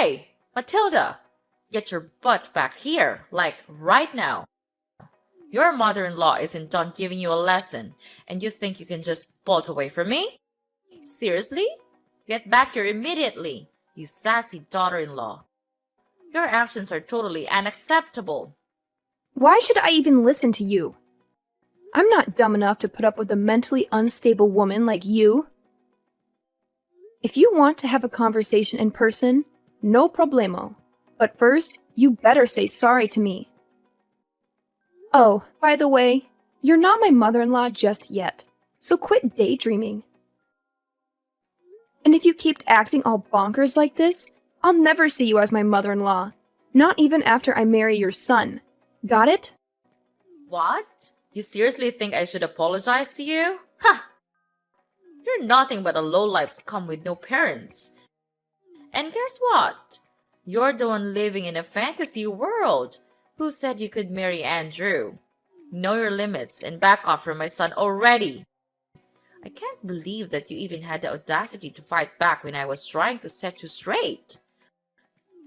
Hey, Matilda, get your butt back here, like right now. Your mother-in-law isn't done giving you a lesson, and you think you can just bolt away from me? Seriously? Get back here immediately, you sassy daughter-in-law. Your actions are totally unacceptable. Why should I even listen to you? I'm not dumb enough to put up with a mentally unstable woman like you. If you want to have a conversation in person, no problemo. But first, you better say sorry to me. Oh, by the way, you're not my mother-in-law just yet, so quit daydreaming. And if you keep acting all bonkers like this, I'll never see you as my mother-in-law, not even after I marry your son. Got it? What? You seriously think I should apologize to you? Ha! You're nothing but a lowlife scum with no parents. And guess what? You're the one living in a fantasy world. Who said you could marry Andrew? Know your limits and back off from my son already. I can't believe that you even had the audacity to fight back when I was trying to set you straight.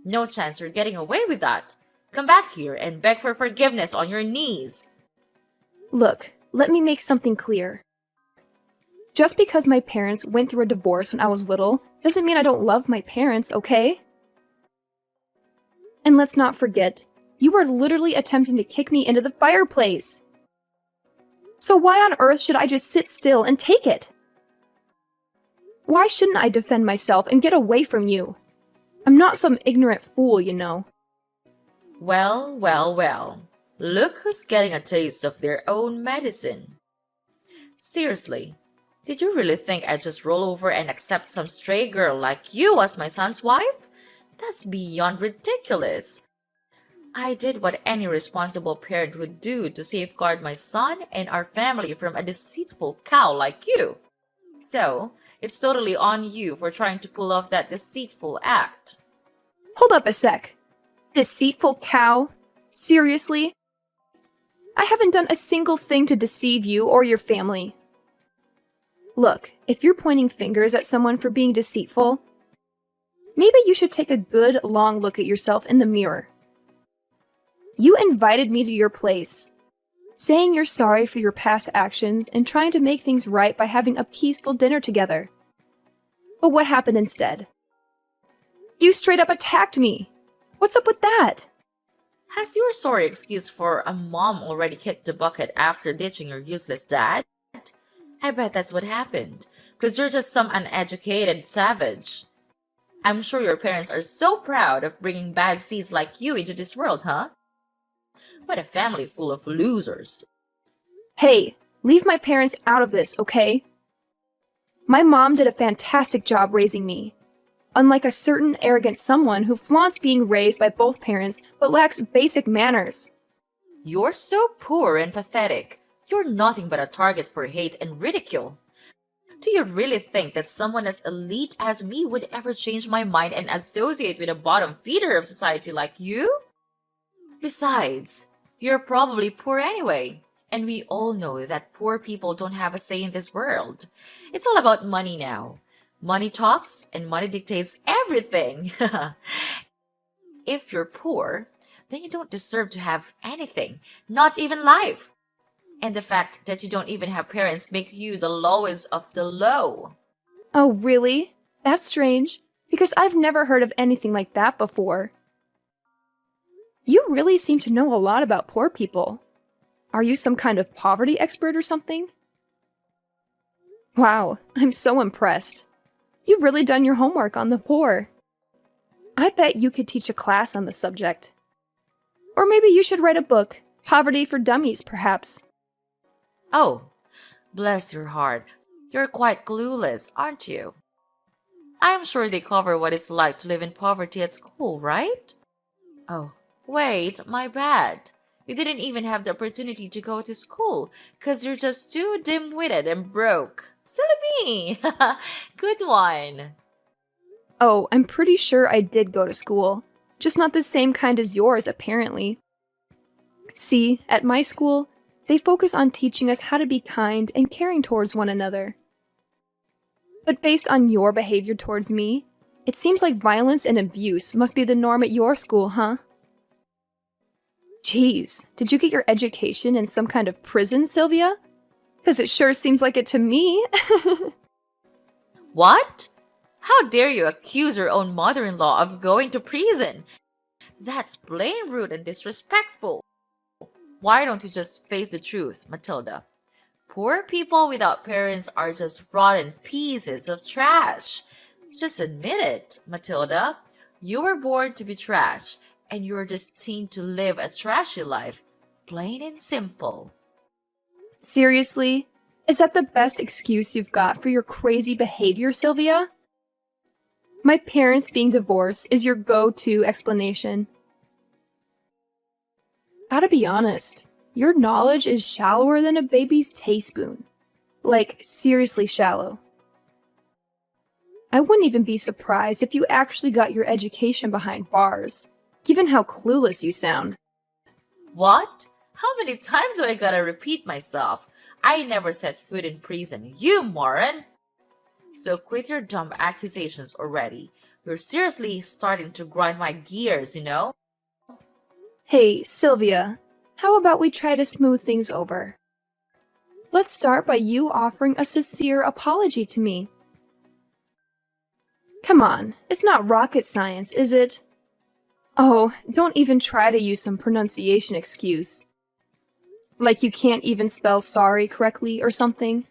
No chance you're getting away with that. Come back here and beg for forgiveness on your knees. Look, let me make something clear. Just because my parents went through a divorce when I was little doesn't mean I don't love my parents, okay? And let's not forget, you were literally attempting to kick me into the fireplace. So why on earth should I just sit still and take it? Why shouldn't I defend myself and get away from you? I'm not some ignorant fool, you know. Well, well, well. Look who's getting a taste of their own medicine. Seriously, did you really think I'd just roll over and accept some stray girl like you as my son's wife? That's beyond ridiculous. I did what any responsible parent would do to safeguard my son and our family from a deceitful cow like you. So, it's totally on you for trying to pull off that deceitful act. Hold up a sec. Deceitful cow? Seriously? I haven't done a single thing to deceive you or your family. Look, if you're pointing fingers at someone for being deceitful, maybe you should take a good, long look at yourself in the mirror. You invited me to your place, saying you're sorry for your past actions and trying to make things right by having a peaceful dinner together. But what happened instead? You straight up attacked me. What's up with that? Has your sorry excuse for a mom already kicked the bucket after ditching your useless dad? I bet that's what happened, because you're just some uneducated savage. I'm sure your parents are so proud of bringing bad seeds like you into this world, huh? What a family full of losers. Hey, leave my parents out of this, okay? My mom did a fantastic job raising me. Unlike a certain arrogant someone who flaunts being raised by both parents but lacks basic manners. You're so poor and pathetic. You're nothing but a target for hate and ridicule. Do you really think that someone as elite as me would ever change my mind and associate with a bottom feeder of society like you? Besides, you're probably poor anyway, and we all know that poor people don't have a say in this world. It's all about money now. Money talks and money dictates everything. If you're poor, then you don't deserve to have anything, not even life. And the fact that you don't even have parents makes you the lowest of the low. Oh, really? That's strange, because I've never heard of anything like that before. You really seem to know a lot about poor people. Are you some kind of poverty expert or something? Wow, I'm so impressed. You've really done your homework on the poor. I bet you could teach a class on the subject. Or maybe you should write a book, Poverty for Dummies, perhaps. Oh, bless your heart. You're quite clueless, aren't you? I'm sure they cover what it's like to live in poverty at school, right? Oh, wait, my bad. You didn't even have the opportunity to go to school because you're just too dim-witted and broke. Silly me! Good one. Oh, I'm pretty sure I did go to school. Just not the same kind as yours, apparently. See, at my school, they focus on teaching us how to be kind and caring towards one another. But based on your behavior towards me, It seems like violence and abuse must be the norm at your school, huh? Geez, did you get your education in some kind of prison, Sylvia? Because it sure seems like it to me. What? How dare you accuse your own mother-in-law of going to prison? That's plain rude and disrespectful. Why don't you just face the truth, Matilda? Poor people without parents are just rotten pieces of trash. Just admit it, Matilda. You were born to be trash, and you're destined to live a trashy life. Plain and simple. Seriously? Is that the best excuse you've got for your crazy behavior, Sylvia? My parents being divorced is your go-to explanation. Gotta be honest, your knowledge is shallower than a baby's teaspoon. Like, seriously shallow. I wouldn't even be surprised if you actually got your education behind bars, given how clueless you sound. What? How many times do I gotta repeat myself? I never set foot in prison, you moron! So quit your dumb accusations already. You're seriously starting to grind my gears, you know? Hey, Sylvia, how about we try to smooth things over? Let's start by you offering a sincere apology to me. Come on, it's not rocket science, is it? Oh, don't even try to use some pronunciation excuse. Like you can't even spell sorry correctly or something.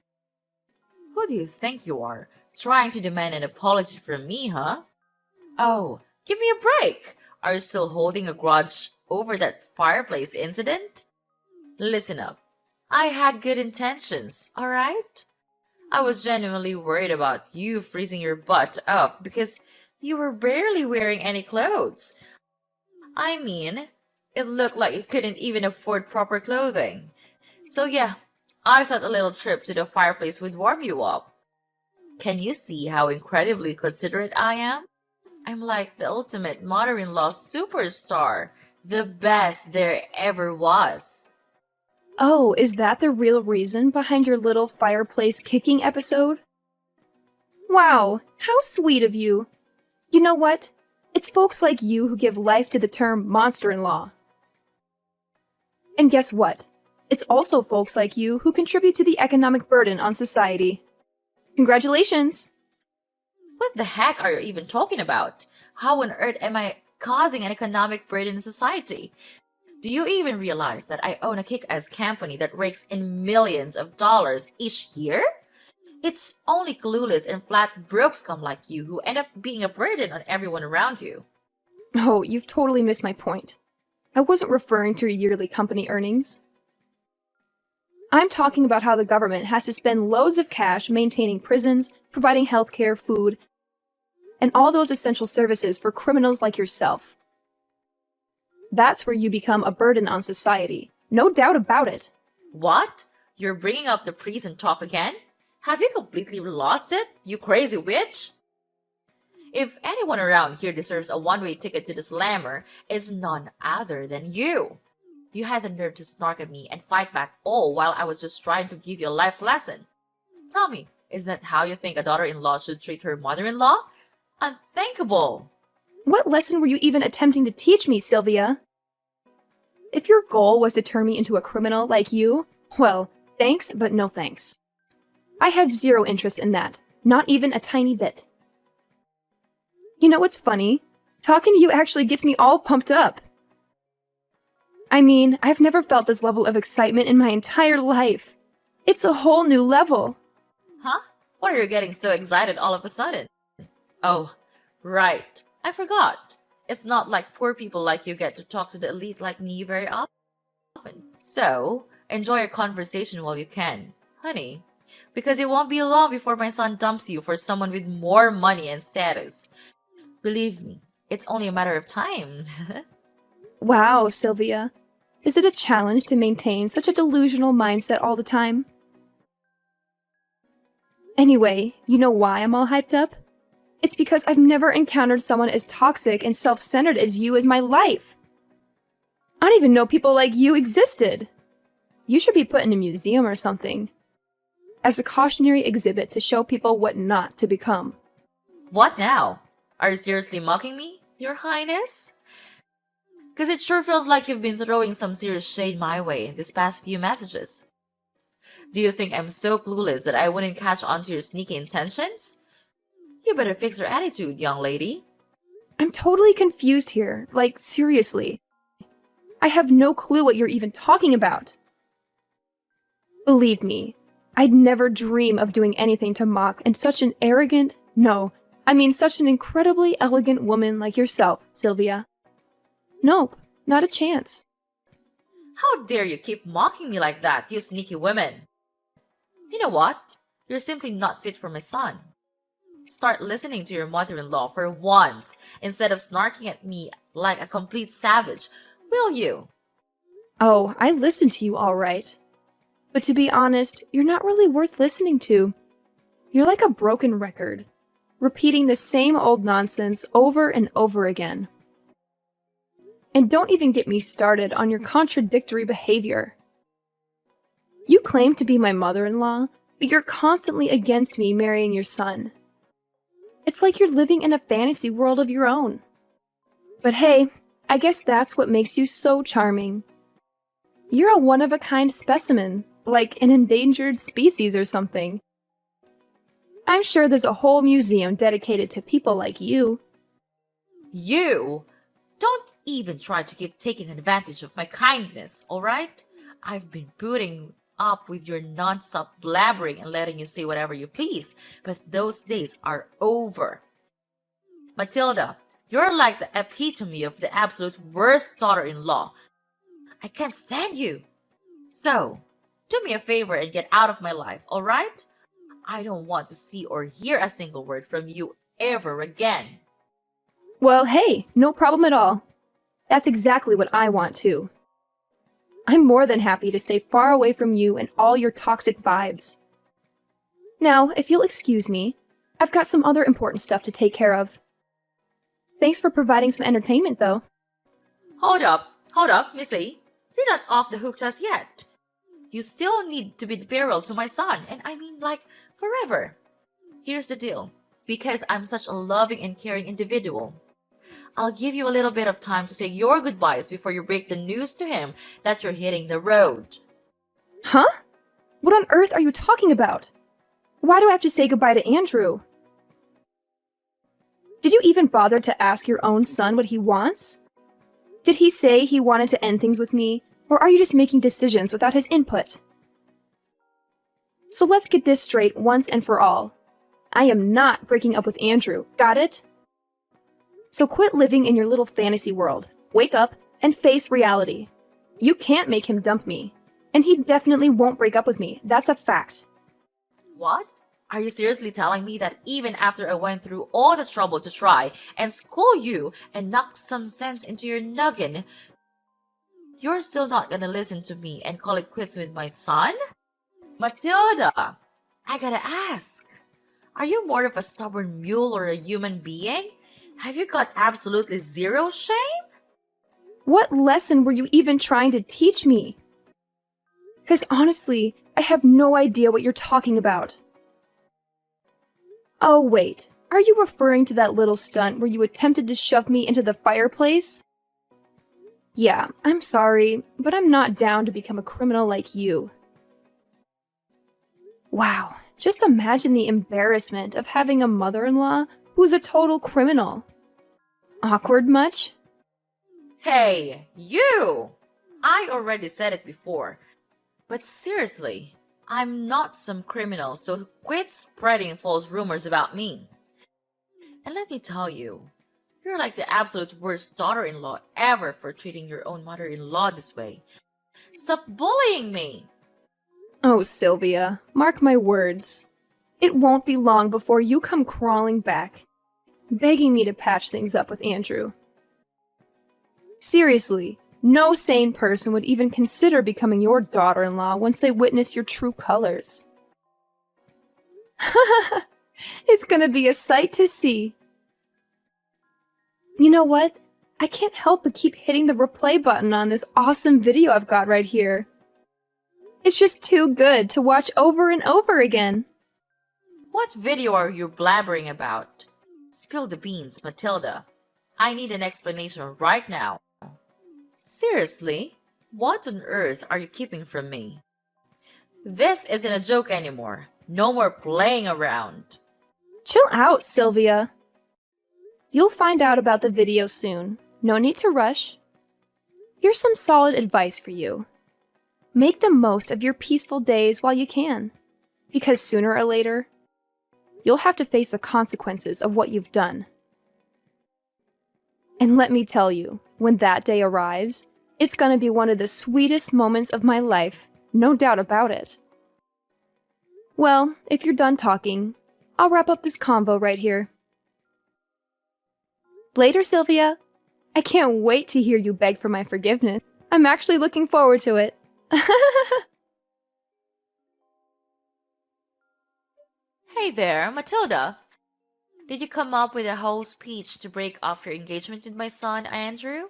Who do you think you are? Trying to demand an apology from me, huh? Oh, give me a break! Are you still holding a grudge over that fireplace incident? Listen up. I had good intentions, alright? I was genuinely worried about you freezing your butt off because you were barely wearing any clothes. I mean, it looked like you couldn't even afford proper clothing. So yeah, I thought a little trip to the fireplace would warm you up. Can you see how incredibly considerate I am? I'm like the ultimate mother-in-law superstar, the best there ever was. Oh, is that the real reason behind your little fireplace kicking episode? Wow, how sweet of you. You know what? It's folks like you who give life to the term monster-in-law. And guess what? It's also folks like you who contribute to the economic burden on society. Congratulations! What the heck are you even talking about? How on earth am I causing an economic burden in society? Do you even realize that I own a kick-ass company that rakes in millions of dollars each year? It's only clueless and flat broke scum like you who end up being a burden on everyone around you. Oh, you've totally missed my point. I wasn't referring to your yearly company earnings. I'm talking about how the government has to spend loads of cash maintaining prisons, providing healthcare, food, and all those essential services for criminals like yourself. That's where you become a burden on society. No doubt about it. What? You're bringing up the prison talk again? Have you completely lost it, you crazy witch? If anyone around here deserves a one-way ticket to the slammer, it's none other than you. You had the nerve to snark at me and fight back all while I was just trying to give you a life lesson. Tell me, is that how you think a daughter-in-law should treat her mother-in-law? Unthinkable! What lesson were you even attempting to teach me, Sylvia? If your goal was to turn me into a criminal like you, well, thanks, but no thanks. I have zero interest in that, not even a tiny bit. You know what's funny? Talking to you actually gets me all pumped up. I mean, I've never felt this level of excitement in my entire life. It's a whole new level. Huh? What are you getting so excited all of a sudden? Oh, right. I forgot. It's not like poor people like you get to talk to the elite like me very often. So, enjoy your conversation while you can, honey. Because it won't be long before my son dumps you for someone with more money and status. Believe me, it's only a matter of time. Wow, Sylvia. Is it a challenge to maintain such a delusional mindset all the time? Anyway, you know why I'm all hyped up? It's because I've never encountered someone as toxic and self-centered as you in my life. I don't even know people like you existed. You should be put in a museum or something. As a cautionary exhibit to show people what not to become. What now? Are you seriously mocking me, Your Highness? Because it sure feels like you've been throwing some serious shade my way these past few messages. Do you think I'm so clueless that I wouldn't catch on to your sneaky intentions? You better fix your attitude, young lady. I'm totally confused here. Like, seriously. I have no clue what you're even talking about. Believe me, I'd never dream of doing anything to mock and such an arrogant, such an incredibly elegant woman like yourself, Sylvia. Nope, not a chance. How dare you keep mocking me like that, you sneaky women? You know what? You're simply not fit for my son. Start listening to your mother-in-law for once instead of snarking at me like a complete savage, will you? Oh, I listen to you all right. But to be honest, you're not really worth listening to. You're like a broken record, repeating the same old nonsense over and over again. And don't even get me started on your contradictory behavior. You claim to be my mother-in-law, but you're constantly against me marrying your son. It's like you're living in a fantasy world of your own. But hey, I guess that's what makes you so charming. You're a one-of-a-kind specimen, like an endangered species or something. I'm sure there's a whole museum dedicated to people like you. You? Don't even try to keep taking advantage of my kindness, alright? I've been putting up with your non-stop blabbering and letting you say whatever you please, but those days are over. Matilda, you're like the epitome of the absolute worst daughter-in-law. I can't stand you. So, do me a favor and get out of my life, alright? I don't want to see or hear a single word from you ever again. Well, hey, no problem at all. That's exactly what I want too. I'm more than happy to stay far away from you and all your toxic vibes. Now, if you'll excuse me, I've got some other important stuff to take care of. Thanks for providing some entertainment, though. Hold up, Missy. You're not off the hook just yet. You still need to be virile to my son, and I mean like forever. Here's the deal. Because I'm such a loving and caring individual, I'll give you a little bit of time to say your goodbyes before you break the news to him that you're hitting the road. Huh? What on earth are you talking about? Why do I have to say goodbye to Andrew? Did you even bother to ask your own son what he wants? Did he say he wanted to end things with me, or are you just making decisions without his input? So let's get this straight once and for all. I am not breaking up with Andrew, got it? So quit living in your little fantasy world, wake up, and face reality. You can't make him dump me, and he definitely won't break up with me, that's a fact. What? Are you seriously telling me that even after I went through all the trouble to try and school you and knock some sense into your noggin, you're still not gonna listen to me and call it quits with my son? Matilda, I gotta ask, are you more of a stubborn mule or a human being? Have you got absolutely zero shame? What lesson were you even trying to teach me? Because honestly, I have no idea what you're talking about. Oh wait, are you referring to that little stunt where you attempted to shove me into the fireplace? Yeah, I'm sorry, but I'm not down to become a criminal like you. Wow, just imagine the embarrassment of having a mother-in-law who's a total criminal. Awkward much? Hey, you! I already said it before, but seriously, I'm not some criminal, so quit spreading false rumors about me. And let me tell you, you're like the absolute worst daughter-in-law ever for treating your own mother-in-law this way. Stop bullying me! Oh, Sylvia, mark my words. It won't be long before you come crawling back, begging me to patch things up with Andrew. Seriously, no sane person would even consider becoming your daughter-in-law once they witness your true colors. It's gonna be a sight to see. You know what? I can't help but keep hitting the replay button on this awesome video I've got right here. It's just too good to watch over and over again. What video are you blabbering about? Spill the beans, Matilda. I need an explanation right now. Seriously? What on earth are you keeping from me? This isn't a joke anymore. No more playing around. Chill out, Sylvia. You'll find out about the video soon. No need to rush. Here's some solid advice for you. Make the most of your peaceful days while you can, because sooner or later, you'll have to face the consequences of what you've done. And let me tell you, when that day arrives, it's gonna be one of the sweetest moments of my life, no doubt about it. Well, if you're done talking, I'll wrap up this convo right here. Later, Sylvia. I can't wait to hear you beg for my forgiveness. I'm actually looking forward to it. Hey there, Matilda. Did you come up with a whole speech to break off your engagement with my son, Andrew?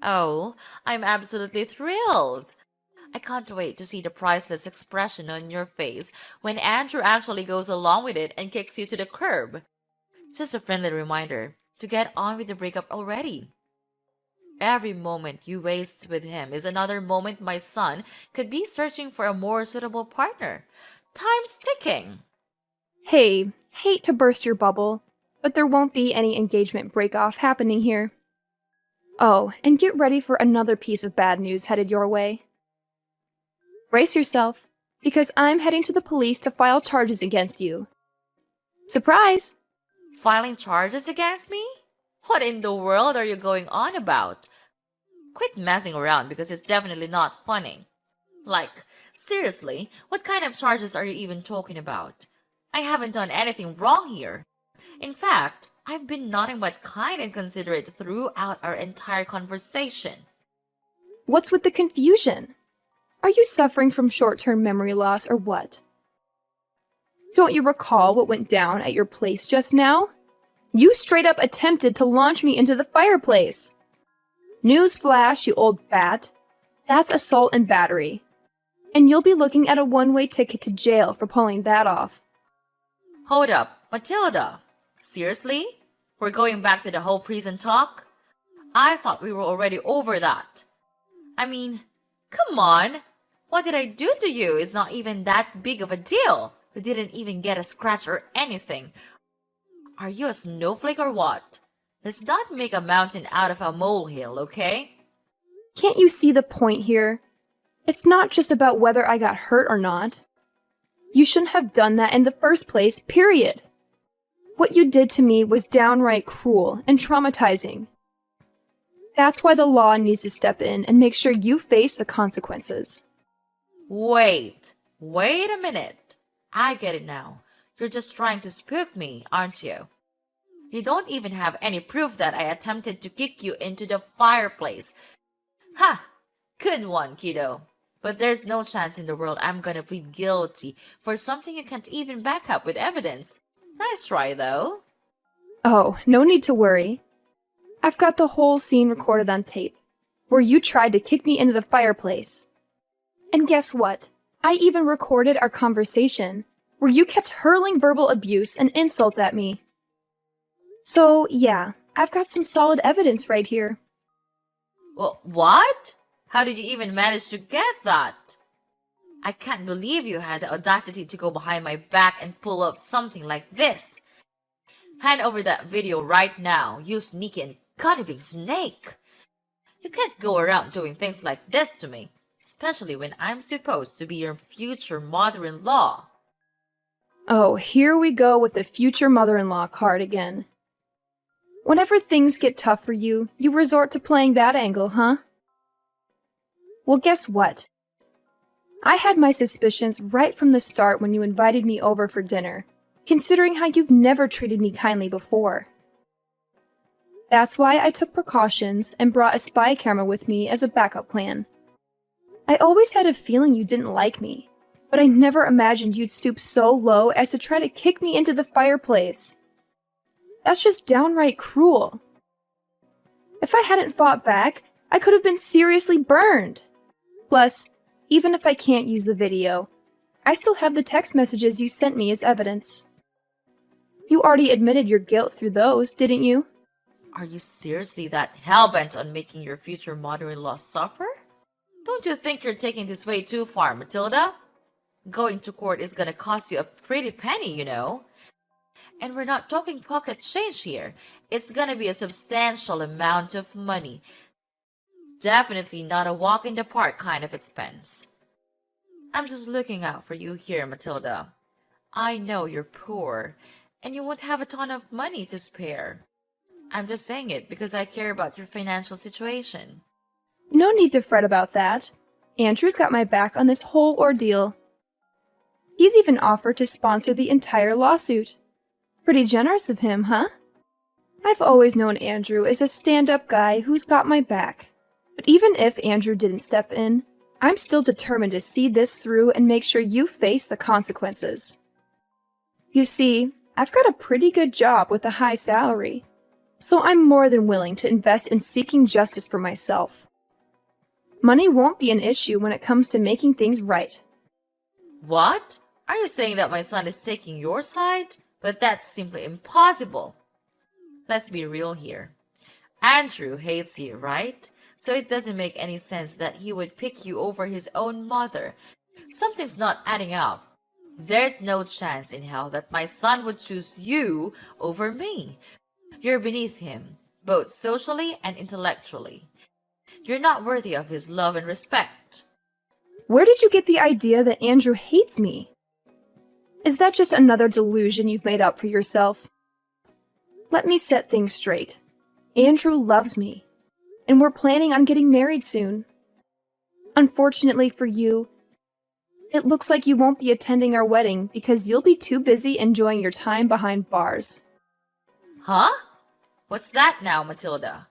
Oh, I'm absolutely thrilled. I can't wait to see the priceless expression on your face when Andrew actually goes along with it and kicks you to the curb. Just a friendly reminder to get on with the breakup already. Every moment you waste with him is another moment my son could be searching for a more suitable partner. Time's ticking. Hey, hate to burst your bubble, but there won't be any engagement break-off happening here. Oh, and get ready for another piece of bad news headed your way. Brace yourself, because I'm heading to the police to file charges against you. Surprise! Filing charges against me? What in the world are you going on about? Quit messing around because it's definitely not funny. Like, seriously, what kind of charges are you even talking about? I haven't done anything wrong here. In fact, I've been nothing but kind and considerate throughout our entire conversation. What's with the confusion? Are you suffering from short-term memory loss or what? Don't you recall what went down at your place just now? You straight up attempted to launch me into the fireplace. Newsflash, you old bat. That's assault and battery. And you'll be looking at a one-way ticket to jail for pulling that off. Hold up, Matilda. Seriously? We're going back to the whole prison talk? I thought we were already over that. I mean, come on. What did I do to you? It's not even that big of a deal. You didn't even get a scratch or anything. Are you a snowflake or what? Let's not make a mountain out of a molehill, okay? Can't you see the point here? It's not just about whether I got hurt or not. You shouldn't have done that in the first place, period. What you did to me was downright cruel and traumatizing. That's why the law needs to step in and make sure you face the consequences. Wait a minute. I get it now. You're just trying to spook me, aren't you? You don't even have any proof that I attempted to kick you into the fireplace. Ha! Good one, kiddo. But there's no chance in the world I'm gonna plead guilty for something you can't even back up with evidence. Nice try, though. Oh, no need to worry. I've got the whole scene recorded on tape, where you tried to kick me into the fireplace. And guess what? I even recorded our conversation, where you kept hurling verbal abuse and insults at me. So, yeah, I've got some solid evidence right here. Well, what? How did you even manage to get that? I can't believe you had the audacity to go behind my back and pull up something like this. Hand over that video right now, you sneaky and conniving snake. You can't go around doing things like this to me, especially when I'm supposed to be your future mother-in-law. Oh, here we go with the future mother-in-law card again. Whenever things get tough for you, you resort to playing that angle, huh? Well, guess what? I had my suspicions right from the start when you invited me over for dinner, considering how you've never treated me kindly before. That's why I took precautions and brought a spy camera with me as a backup plan. I always had a feeling you didn't like me, but I never imagined you'd stoop so low as to try to kick me into the fireplace. That's just downright cruel. If I hadn't fought back, I could have been seriously burned. Plus, even if I can't use the video, I still have the text messages you sent me as evidence. You already admitted your guilt through those, didn't you? Are you seriously that hell-bent on making your future mother-in-law suffer? Don't you think you're taking this way too far, Matilda? Going to court is gonna cost you a pretty penny, you know. And we're not talking pocket change here. It's gonna be a substantial amount of money. Definitely not a walk in the park kind of expense. I'm just looking out for you here, Matilda. I know you're poor, and you won't have a ton of money to spare. I'm just saying it because I care about your financial situation. No need to fret about that. Andrew's got my back on this whole ordeal. He's even offered to sponsor the entire lawsuit. Pretty generous of him, huh? I've always known Andrew is a stand-up guy who's got my back. But even if Andrew didn't step in, I'm still determined to see this through and make sure you face the consequences. You see, I've got a pretty good job with a high salary, so I'm more than willing to invest in seeking justice for myself. Money won't be an issue when it comes to making things right. What? Are you saying that my son is taking your side? But that's simply impossible. Let's be real here. Andrew hates you, right? So it doesn't make any sense that he would pick you over his own mother. Something's not adding up. There's no chance in hell that my son would choose you over me. You're beneath him, both socially and intellectually. You're not worthy of his love and respect. Where did you get the idea that Andrew hates me? Is that just another delusion you've made up for yourself? Let me set things straight. Andrew loves me, and we're planning on getting married soon. Unfortunately for you, it looks like you won't be attending our wedding because you'll be too busy enjoying your time behind bars. Huh? What's that now, Matilda?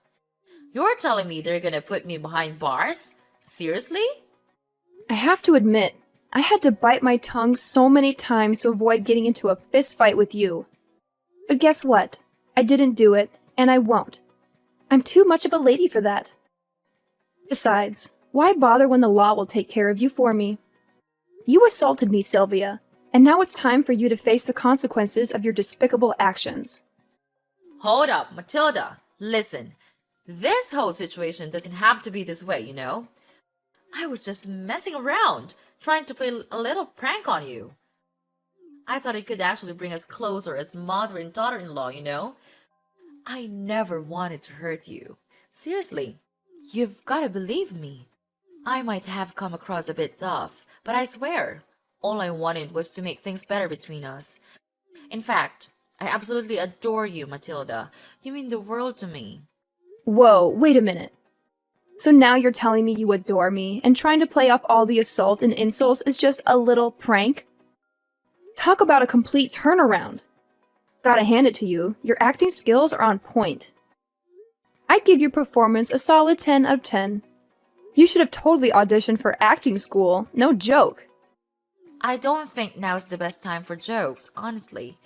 You're telling me they're gonna put me behind bars? Seriously? I have to admit, I had to bite my tongue so many times to avoid getting into a fist fight with you. But guess what? I didn't do it, and I won't. I'm too much of a lady for that. Besides, why bother when the law will take care of you for me? You assaulted me, Sylvia, and now it's time for you to face the consequences of your despicable actions. Hold up, Matilda. Listen, this whole situation doesn't have to be this way, you know? I was just messing around, trying to play a little prank on you. I thought it could actually bring us closer as mother and daughter-in-law, you know? I never wanted to hurt you. Seriously, you've gotta believe me. I might have come across a bit tough, but I swear, all I wanted was to make things better between us. In fact, I absolutely adore you, Matilda. You mean the world to me. Whoa, wait a minute. So now you're telling me you adore me, and trying to play off all the assault and insults is just a little prank? Talk about a complete turnaround. Gotta hand it to you, your acting skills are on point. I'd give your performance a solid 10 out of 10. You should have totally auditioned for acting school, no joke. I don't think now's the best time for jokes, honestly.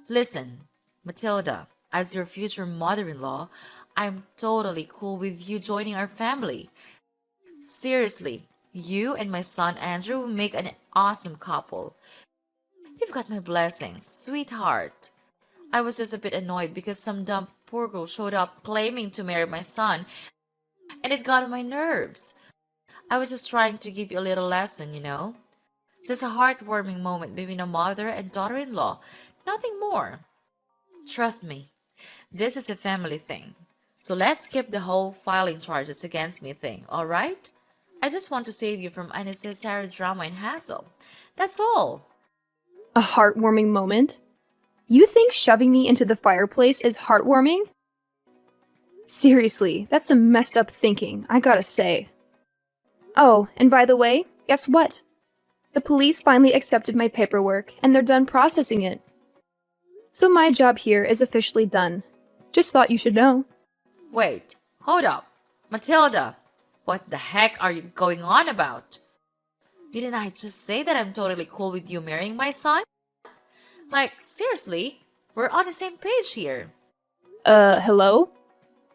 Listen, Matilda, as your future mother-in-law, I'm totally cool with you joining our family. Seriously, you and my son Andrew will make an awesome couple. You've got my blessings, sweetheart. I was just a bit annoyed because some dumb poor girl showed up claiming to marry my son, and it got on my nerves. I was just trying to give you a little lesson, you know? Just a heartwarming moment between a mother and daughter-in-law, nothing more. Trust me, this is a family thing. So let's skip the whole filing charges against me thing, alright? I just want to save you from unnecessary drama and hassle. That's all. A heartwarming moment? You think shoving me into the fireplace is heartwarming? Seriously, that's some messed up thinking, I gotta say. Oh, and by the way, guess what? The police finally accepted my paperwork, and they're done processing it. So my job here is officially done. Just thought you should know. Wait, hold up. Matilda, what the heck are you going on about? Didn't I just say that I'm totally cool with you marrying my son? Like, seriously, we're on the same page here. Hello?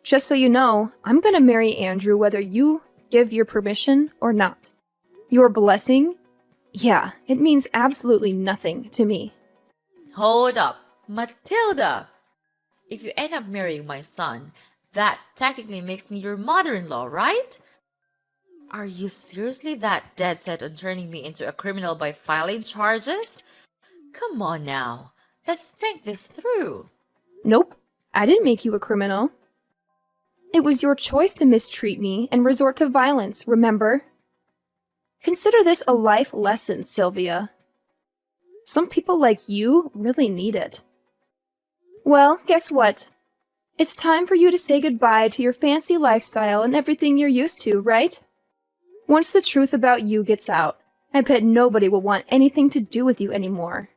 Just so you know, I'm gonna marry Andrew whether you give your permission or not. Your blessing? Yeah, it means absolutely nothing to me. Hold up. Matilda! If you end up marrying my son, that technically makes me your mother-in-law, right? Are you seriously that dead set on turning me into a criminal by filing charges? Come on now, let's think this through. Nope, I didn't make you a criminal. It was your choice to mistreat me and resort to violence, remember? Consider this a life lesson, Sylvia. Some people like you really need it. Well, guess what? It's time for you to say goodbye to your fancy lifestyle and everything you're used to, right? Once the truth about you gets out, I bet nobody will want anything to do with you anymore.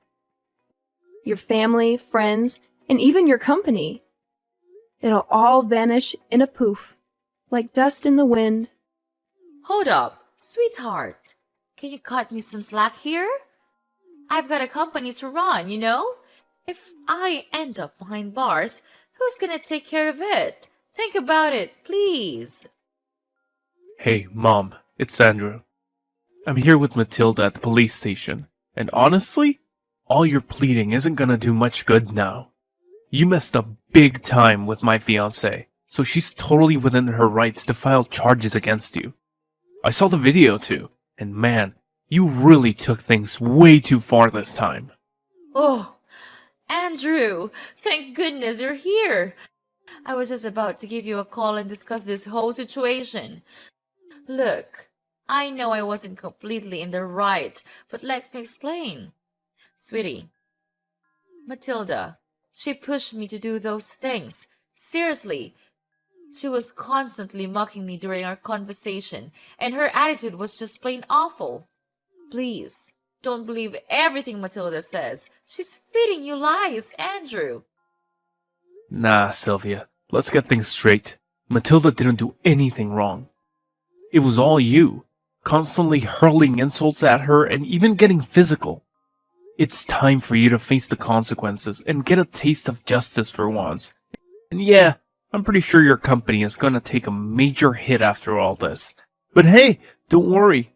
Your family, friends, and even your company. It'll all vanish in a poof, like dust in the wind. Hold up, sweetheart. Can you cut me some slack here? I've got a company to run, you know? If I end up behind bars, who's gonna take care of it? Think about it, please. Hey, Mom, it's Andrew. I'm here with Matilda at the police station, and honestly, all your pleading isn't gonna do much good now. You messed up big time with my fiancée, so she's totally within her rights to file charges against you. I saw the video too, and man, you really took things way too far this time. Oh, Andrew, thank goodness you're here. I was just about to give you a call and discuss this whole situation. Look, I know I wasn't completely in the right, but let me explain. Sweetie, Matilda, she pushed me to do those things. Seriously, she was constantly mocking me during our conversation, and her attitude was just plain awful. Please, don't believe everything Matilda says. She's feeding you lies, Andrew. Nah, Sylvia, let's get things straight. Matilda didn't do anything wrong. It was all you, constantly hurling insults at her and even getting physical. It's time for you to face the consequences and get a taste of justice for once. And yeah, I'm pretty sure your company is gonna take a major hit after all this. But hey, don't worry.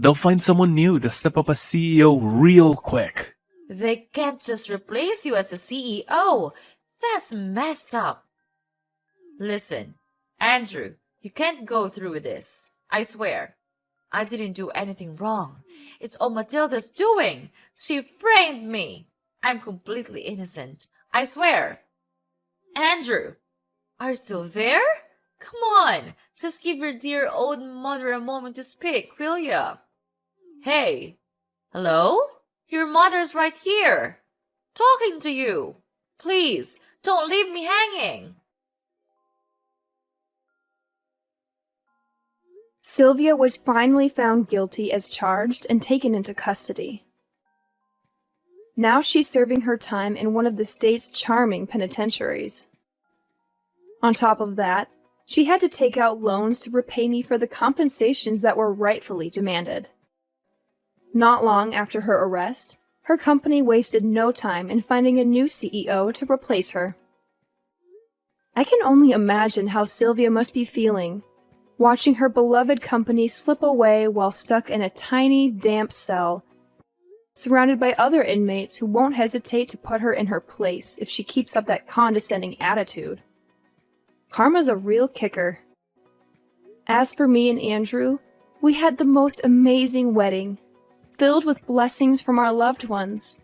They'll find someone new to step up as CEO real quick. They can't just replace you as the CEO. That's messed up. Listen, Andrew, you can't go through with this. I swear. I didn't do anything wrong. It's all Matilda's doing. She framed me. I'm completely innocent. I swear. Andrew, are you still there? Come on, just give your dear old mother a moment to speak, will ya? Hey, hello? Your mother's right here. Talking to you. Please, don't leave me hanging. Sylvia was finally found guilty as charged and taken into custody. Now she's serving her time in one of the state's charming penitentiaries. On top of that, she had to take out loans to repay me for the compensations that were rightfully demanded. Not long after her arrest, her company wasted no time in finding a new CEO to replace her. I can only imagine how Sylvia must be feeling, watching her beloved company slip away while stuck in a tiny, damp cell, surrounded by other inmates who won't hesitate to put her in her place if she keeps up that condescending attitude. Karma's a real kicker. As for me and Andrew, we had the most amazing wedding, filled with blessings from our loved ones.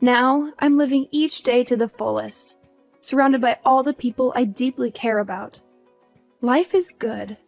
Now, I'm living each day to the fullest, surrounded by all the people I deeply care about. Life is good.